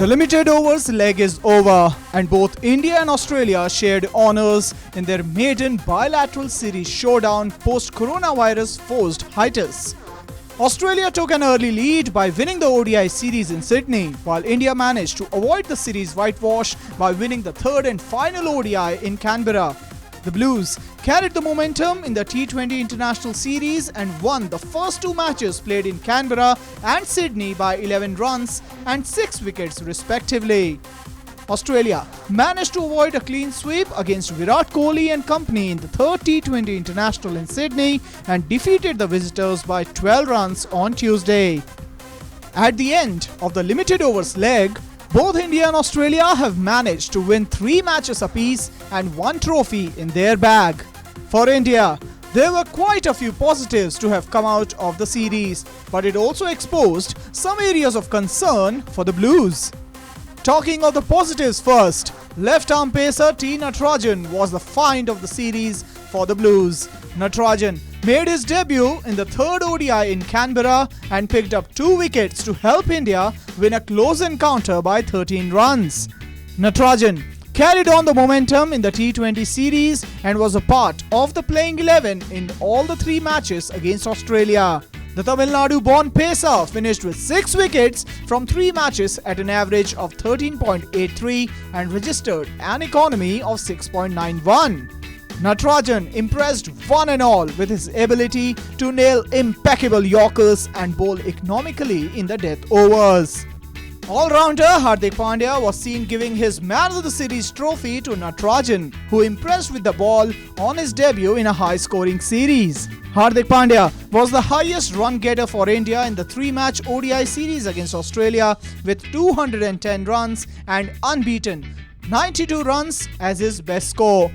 The limited overs leg is over, and both India and Australia shared honours in their maiden bilateral series showdown post-coronavirus forced hiatus. Australia took an early lead by winning the ODI series in Sydney, while India managed to avoid the series whitewash by winning the third and final ODI in Canberra. The Blues carried the momentum in the T20 International Series and won the first two matches played in Canberra and Sydney by 11 runs and 6 wickets respectively. Australia managed to avoid a clean sweep against Virat Kohli and company in the third T20 International in Sydney and defeated the visitors by 12 runs on Tuesday. At the end of the limited overs leg, both India and Australia have managed to win 3 matches apiece and 1 trophy in their bag. For India, there were quite a few positives to have come out of the series, but it also exposed some areas of concern for the Blues. Talking of the positives first, left-arm pacer T. Natarajan was the find of the series for the Blues. Natarajan made his debut in the third ODI in Canberra and picked up 2 wickets to help India win a close encounter by 13 runs. Natarajan carried on the momentum in the T20 series and was a part of the playing 11 in all the 3 matches against Australia. The Tamil Nadu-born pacer finished with 6 wickets from 3 matches at an average of 13.83 and registered an economy of 6.91. Natarajan impressed one and all with his ability to nail impeccable yorkers and bowl economically in the death overs. All-rounder Hardik Pandya was seen giving his Man of the Series trophy to Natarajan, who impressed with the ball on his debut in a high-scoring series. Hardik Pandya was the highest run-getter for India in the 3-match ODI series against Australia with 210 runs and unbeaten 92 runs as his best score.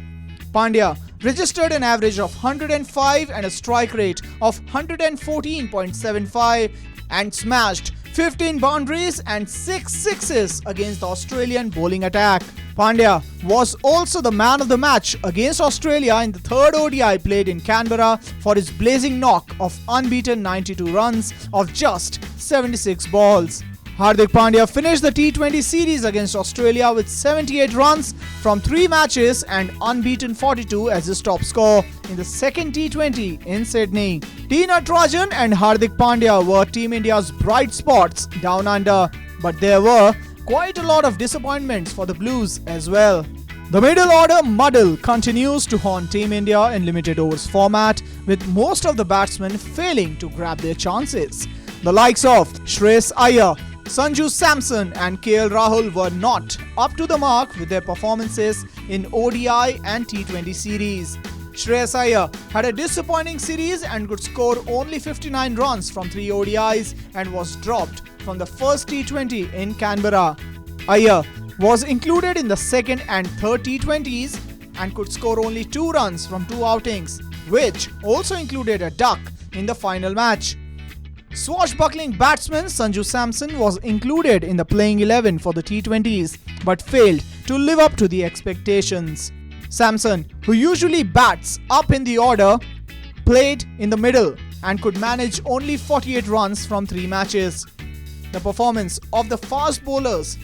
Pandya registered an average of 105 and a strike rate of 114.75 and smashed 15 boundaries and 6 sixes against the Australian bowling attack. Pandya was also the man of the match against Australia in the third ODI played in Canberra for his blazing knock of unbeaten 92 runs of just 76 balls. Hardik Pandya finished the T20 series against Australia with 78 runs from 3 matches and unbeaten 42 as his top score in the second T20 in Sydney. T. Natarajan and Hardik Pandya were Team India's bright spots down under, but there were quite a lot of disappointments for the Blues as well. The middle order muddle continues to haunt Team India in limited overs format, with most of the batsmen failing to grab their chances. The likes of Shreyas Iyer, Sanju Samson and KL Rahul were not up to the mark with their performances in ODI and T20 series. Shreyas Iyer had a disappointing series and could score only 59 runs from 3 ODIs and was dropped from the first T20 in Canberra. Iyer was included in the second and third T20s and could score only 2 runs from 2 outings, which also included a duck in the final match. Swashbuckling batsman Sanju Samson was included in the playing 11 for the T20s but failed to live up to the expectations. Samson, who usually bats up in the order, played in the middle and could manage only 48 runs from 3 matches. The performance of the fast bowlers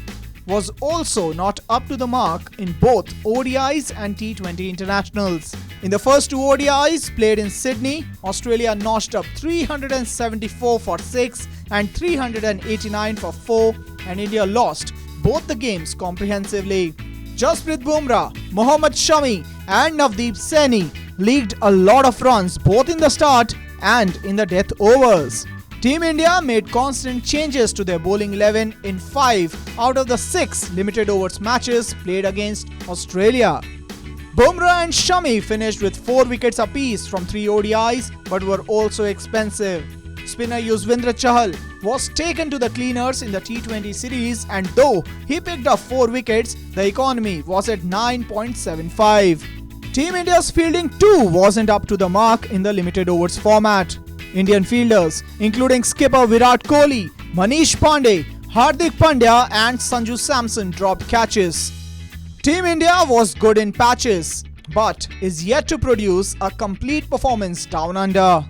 was also not up to the mark in both ODIs and T20 internationals. In the first 2 ODIs played in Sydney, Australia notched up 374 for 6 and 389 for 4, and India lost both the games comprehensively. Jasprit Bumrah, Mohammad Shami and Navdeep Saini leaked a lot of runs both in the start and in the death overs. Team India made constant changes to their bowling 11 in 5 out of the 6 limited overs matches played against Australia. Bumrah and Shami finished with 4 wickets apiece from 3 ODIs but were also expensive. Spinner Yuzvendra Chahal was taken to the cleaners in the T20 series, and though he picked up 4 wickets, the economy was at 9.75. Team India's fielding too wasn't up to the mark in the limited overs format. Indian fielders, including skipper Virat Kohli, Manish Pandey, Hardik Pandya and Sanju Samson dropped catches. Team India was good in patches, but is yet to produce a complete performance down under.